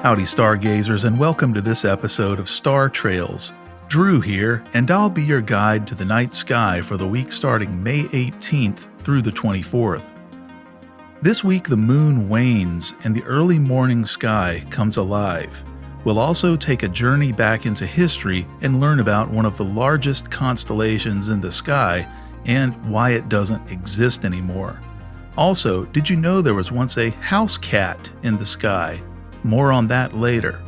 Howdy, stargazers, and welcome to this episode of Star Trails. Drew here, and I'll be your guide to the night sky for the week starting May 18th through the 24th. This week, the moon wanes and the early morning sky comes alive. We'll also take a journey back into history and learn about one of the largest constellations in the sky and why it doesn't exist anymore. Also, did you know there was once a housecat in the sky? More on that later.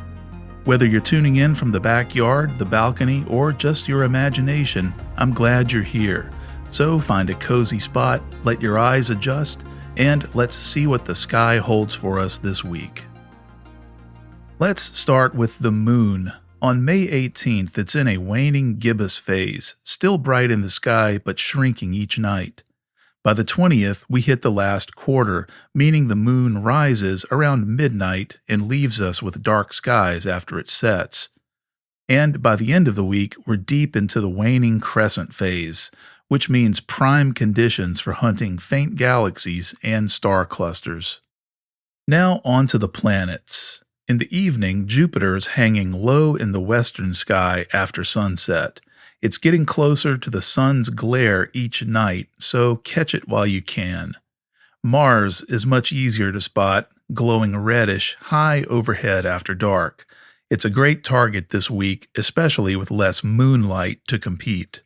Whether you're tuning in from the backyard, the balcony, or just your imagination, I'm glad you're here. So find a cozy spot, let your eyes adjust, and let's see what the sky holds for us this week. Let's start with the moon. On May 18th, it's in a waning gibbous phase, still bright in the sky but shrinking each night. By the 20th, we hit the last quarter, meaning the moon rises around midnight and leaves us with dark skies after it sets. And by the end of the week, we're deep into the waning crescent phase, which means prime conditions for hunting faint galaxies and star clusters. Now on to the planets. In the evening, Jupiter is hanging low in the western sky after sunset. It's getting closer to the sun's glare each night, so catch it while you can. Mars is much easier to spot, glowing reddish high overhead after dark. It's a great target this week, especially with less moonlight to compete.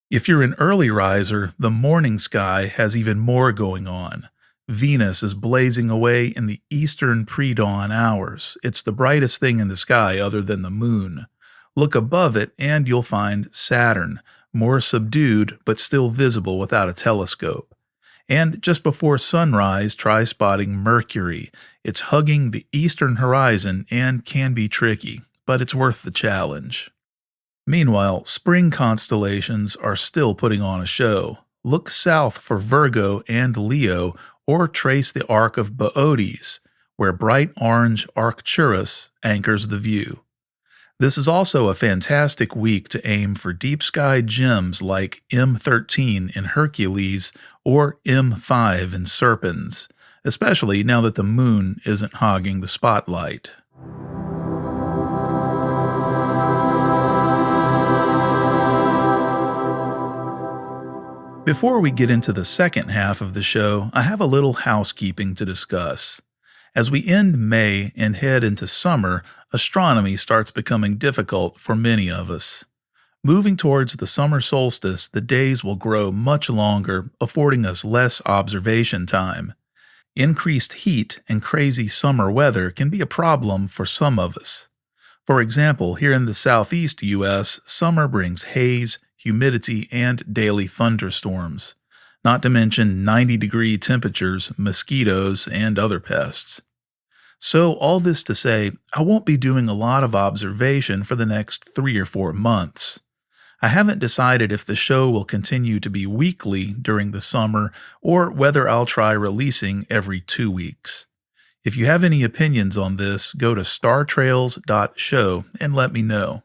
If you're an early riser, the morning sky has even more going on. Venus is blazing away in the eastern pre-dawn hours. It's the brightest thing in the sky other than the moon. Look above it and you'll find Saturn, more subdued but still visible without a telescope. And just before sunrise, try spotting Mercury. It's hugging the eastern horizon and can be tricky, but it's worth the challenge. Meanwhile, spring constellations are still putting on a show. Look south for Virgo and Leo, or trace the arc of Boötes, where bright orange Arcturus anchors the view. This is also a fantastic week to aim for deep sky gems like M13 in Hercules or M5 in Serpens, especially now that the moon isn't hogging the spotlight. Before we get into the second half of the show, I have a little housekeeping to discuss. As we end May and head into summer, astronomy starts becoming difficult for many of us. Moving towards the summer solstice, the days will grow much longer, affording us less observation time. Increased heat and crazy summer weather can be a problem for some of us. For example, here in the southeast U.S., summer brings haze, humidity, and daily thunderstorms, not to mention 90-degree temperatures, mosquitoes, and other pests. So all this to say, I won't be doing a lot of observation for the next 3 or 4 months. I haven't decided if the show will continue to be weekly during the summer or whether I'll try releasing every 2 weeks. If you have any opinions on this, go to startrails.show and let me know.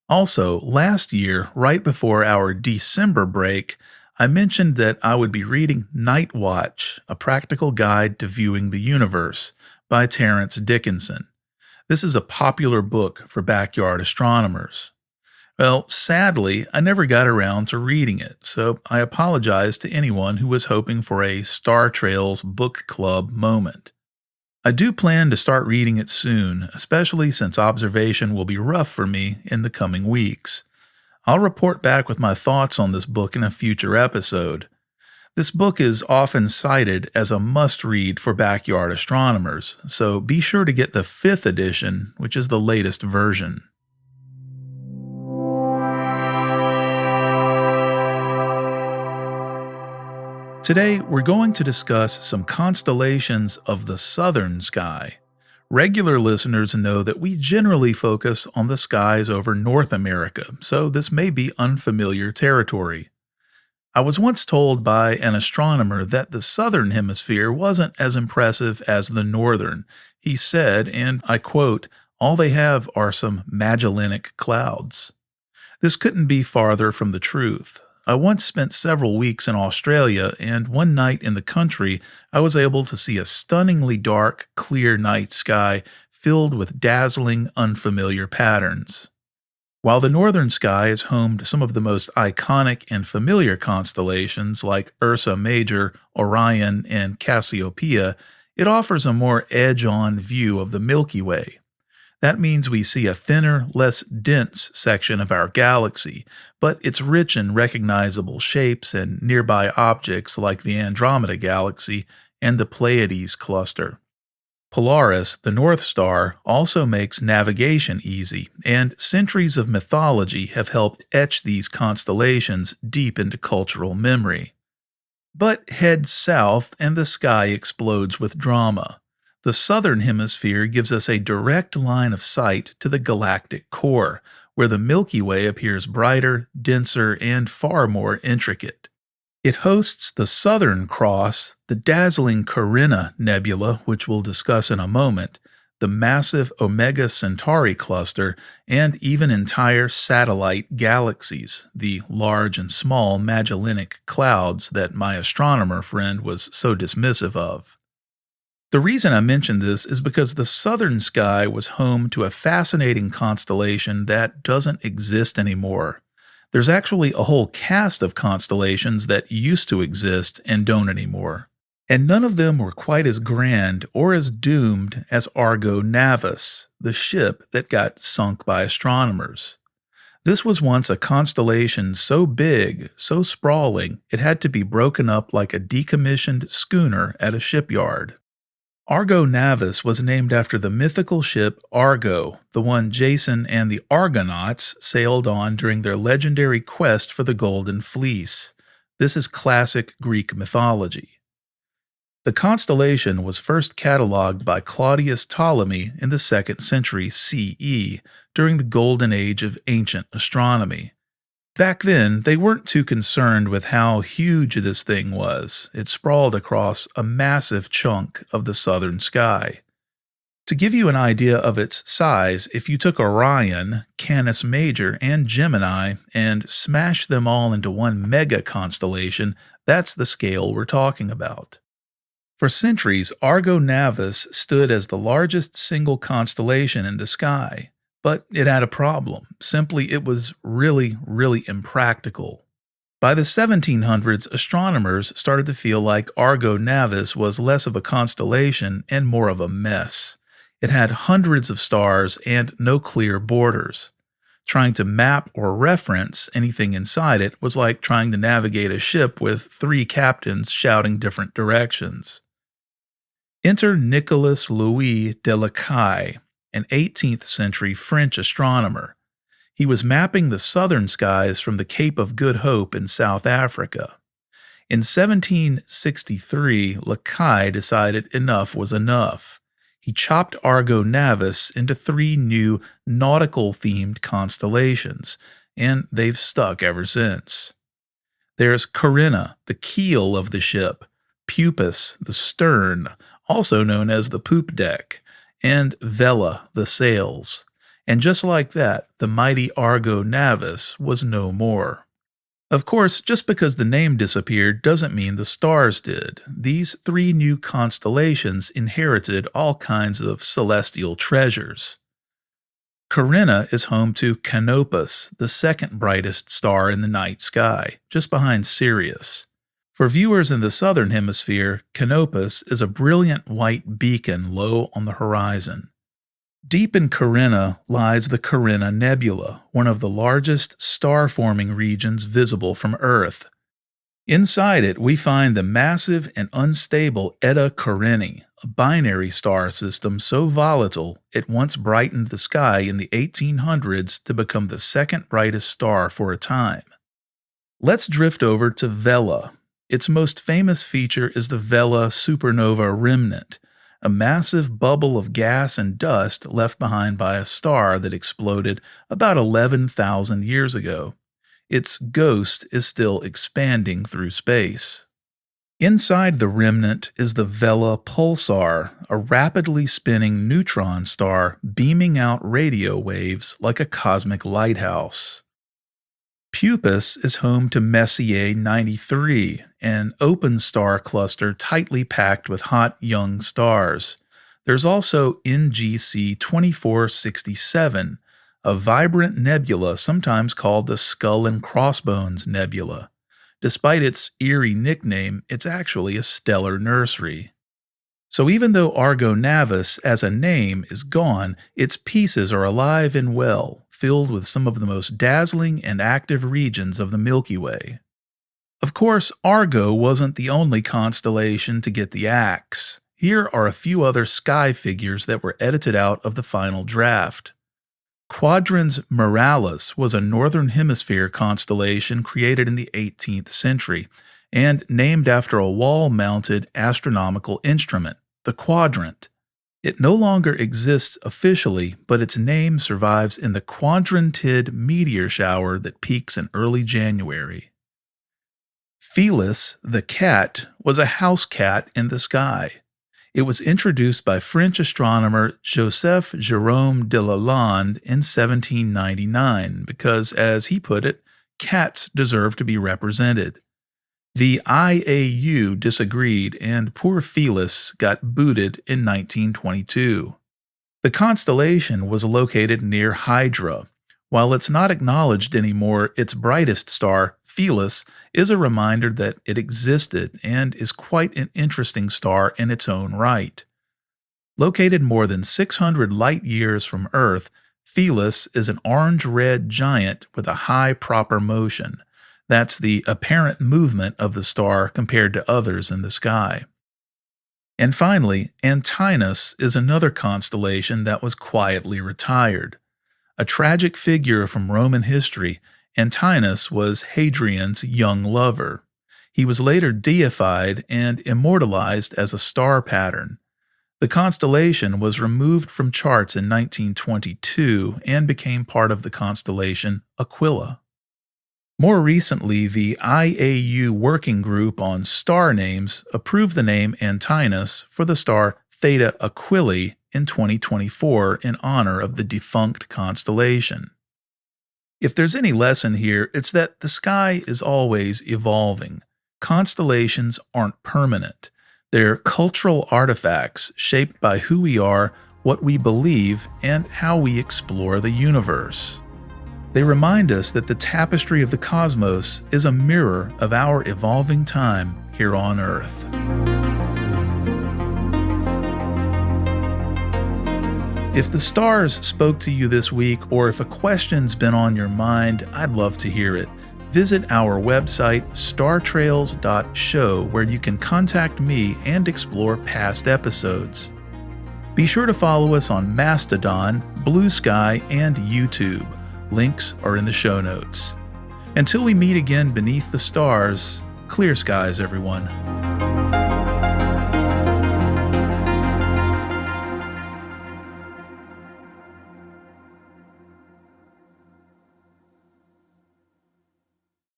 Also, last year, right before our December break, I mentioned that I would be reading Night Watch, a practical guide to viewing the universe, by Terence Dickinson. This is a popular book for backyard astronomers. Well, sadly, I never got around to reading it, so I apologize to anyone who was hoping for a Star Trails book club moment. I do plan to start reading it soon, especially since observation will be rough for me in the coming weeks. I'll report back with my thoughts on this book in a future episode. This book is often cited as a must-read for backyard astronomers, so be sure to get the 5th edition, which is the latest version. Today, we're going to discuss some constellations of the southern sky. Regular listeners know that we generally focus on the skies over North America, so this may be unfamiliar territory. I was once told by an astronomer that the Southern Hemisphere wasn't as impressive as the Northern. He said, and I quote, "All they have are some Magellanic clouds." This couldn't be farther from the truth. I once spent several weeks in Australia, and one night in the country, I was able to see a stunningly dark, clear night sky filled with dazzling, unfamiliar patterns. While the northern sky is home to some of the most iconic and familiar constellations like Ursa Major, Orion, and Cassiopeia, it offers a more edge-on view of the Milky Way. That means we see a thinner, less dense section of our galaxy, but it's rich in recognizable shapes and nearby objects like the Andromeda Galaxy and the Pleiades cluster. Polaris, the North Star, also makes navigation easy, and centuries of mythology have helped etch these constellations deep into cultural memory. But head south and the sky explodes with drama. The Southern Hemisphere gives us a direct line of sight to the galactic core, where the Milky Way appears brighter, denser, and far more intricate. It hosts the Southern Cross, the dazzling Carina nebula, which we'll discuss in a moment, the massive Omega Centauri cluster, and even entire satellite galaxies, the large and small Magellanic clouds that my astronomer friend was so dismissive of. The reason I mention this is because the southern sky was home to a fascinating constellation that doesn't exist anymore. There's actually a whole cast of constellations that used to exist and don't anymore. And none of them were quite as grand or as doomed as Argo Navis, the ship that got sunk by astronomers. This was once a constellation so big, so sprawling, it had to be broken up like a decommissioned schooner at a shipyard. Argo Navis was named after the mythical ship Argo, the one Jason and the Argonauts sailed on during their legendary quest for the Golden Fleece. This is classic Greek mythology. The constellation was first catalogued by Claudius Ptolemy in the 2nd century CE during the Golden Age of ancient astronomy. Back then, they weren't too concerned with how huge this thing was. It sprawled across a massive chunk of the southern sky. To give you an idea of its size, if you took Orion, Canis Major, and Gemini and smashed them all into one mega constellation, that's the scale we're talking about. For centuries, Argo Navis stood as the largest single constellation in the sky. But it had a problem. Simply, it was really, really impractical. By the 1700s, astronomers started to feel like Argo Navis was less of a constellation and more of a mess. It had hundreds of stars and no clear borders. Trying to map or reference anything inside it was like trying to navigate a ship with 3 captains shouting different directions. Enter Nicolas Louis de Lacaille, an 18th century French astronomer. He was mapping the southern skies from the Cape of Good Hope in South Africa. In 1763, Lacaille decided enough was enough. He chopped Argo Navis into 3 new nautical-themed constellations, and they've stuck ever since. There's Carina, the keel of the ship, Puppis, the stern, also known as the poop deck, and Vela, the sails. And just like that, the mighty Argo Navis was no more. Of course, just because the name disappeared doesn't mean the stars did. These 3 new constellations inherited all kinds of celestial treasures. Carina is home to Canopus, the second brightest star in the night sky, just behind Sirius. For viewers in the southern hemisphere, Canopus is a brilliant white beacon low on the horizon. Deep in Carina lies the Carina Nebula, one of the largest star-forming regions visible from Earth. Inside it, we find the massive and unstable Eta Carini, a binary star system so volatile it once brightened the sky in the 1800s to become the second brightest star for a time. Let's drift over to Vela. Its most famous feature is the Vela supernova remnant, a massive bubble of gas and dust left behind by a star that exploded about 11,000 years ago. Its ghost is still expanding through space. Inside the remnant is the Vela pulsar, a rapidly spinning neutron star beaming out radio waves like a cosmic lighthouse. Puppis is home to Messier 93, an open star cluster tightly packed with hot young stars. There's also NGC 2467, a vibrant nebula sometimes called the Skull and Crossbones Nebula. Despite its eerie nickname, it's actually a stellar nursery. So even though Argo Navis as a name is gone, its pieces are alive and well, filled with some of the most dazzling and active regions of the Milky Way. Of course, Argo wasn't the only constellation to get the axe. Here are a few other sky figures that were edited out of the final draft. Quadrans Muralis was a Northern Hemisphere constellation created in the 18th century and named after a wall-mounted astronomical instrument, the quadrant. It no longer exists officially, but its name survives in the quadrantid meteor shower that peaks in early January. Felis, the cat, was a housecat in the sky. It was introduced by French astronomer Joseph Jérôme de Lalande in 1799 because, as he put it, cats deserve to be represented. The IAU disagreed, and poor Felis got booted in 1922. The constellation was located near Hydra. While it's not acknowledged anymore, its brightest star, Felis, is a reminder that it existed and is quite an interesting star in its own right. Located more than 600 light-years from Earth, Felis is an orange-red giant with a high proper motion. That's the apparent movement of the star compared to others in the sky. And finally, Antinous is another constellation that was quietly retired. A tragic figure from Roman history, Antinous was Hadrian's young lover. He was later deified and immortalized as a star pattern. The constellation was removed from charts in 1922 and became part of the constellation Aquila. More recently, the IAU Working Group on Star Names approved the name Antinous for the star Theta Aquili in 2024 in honor of the defunct constellation. If there's any lesson here, it's that the sky is always evolving. Constellations aren't permanent. They're cultural artifacts shaped by who we are, what we believe, and how we explore the universe. They remind us that the tapestry of the cosmos is a mirror of our evolving time here on Earth. If the stars spoke to you this week, or if a question's been on your mind, I'd love to hear it. Visit our website, startrails.show, where you can contact me and explore past episodes. Be sure to follow us on Mastodon, Blue Sky, and YouTube. Links are in the show notes. Until we meet again beneath the stars, clear skies, everyone.